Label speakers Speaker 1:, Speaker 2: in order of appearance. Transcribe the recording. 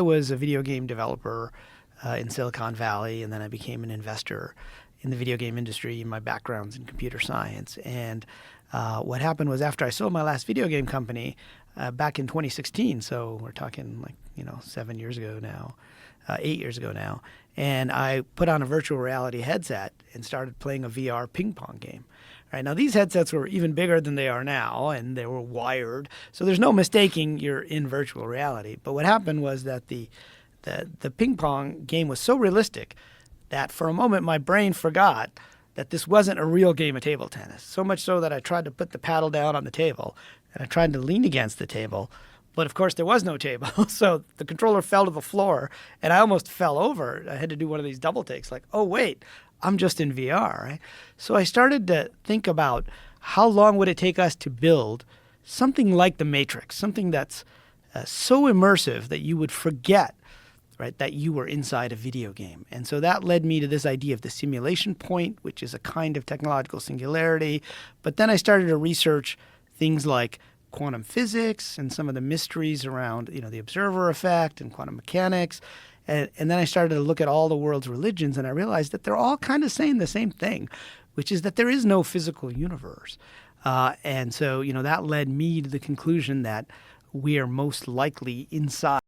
Speaker 1: I was a video game developer in Silicon Valley, and then I became an investor in the video game industry. My background's in computer science. And what happened was after I sold my last video game company back in 2016, so we're talking 7 years ago now, 8 years ago now, and I put on a virtual reality headset and started playing a VR ping pong game. Right, now these headsets were even bigger than they are now, and they were wired, so there's no mistaking you're in virtual reality. But what happened was that the ping pong game was so realistic that for a moment my brain forgot that this wasn't a real game of table tennis. So much so that I tried to put the paddle down on the table, and I tried to lean against the table. But of course, there was no table, so the controller fell to the floor, and I almost fell over. I had to do one of these double takes, like, oh, wait, I'm just in VR, right? So I started to think about how long would it take us to build something like the Matrix, something that's so immersive that you would forget, right, that you were inside a video game. And so that led me to this idea of the simulation point, which is a kind of technological singularity. But then I started to research things like quantum physics and some of the mysteries around, the observer effect and quantum mechanics. And then I started to look at all the world's religions, and I realized that they're all kind of saying the same thing, which is that there is no physical universe. And so, that led me to the conclusion that we are most likely inside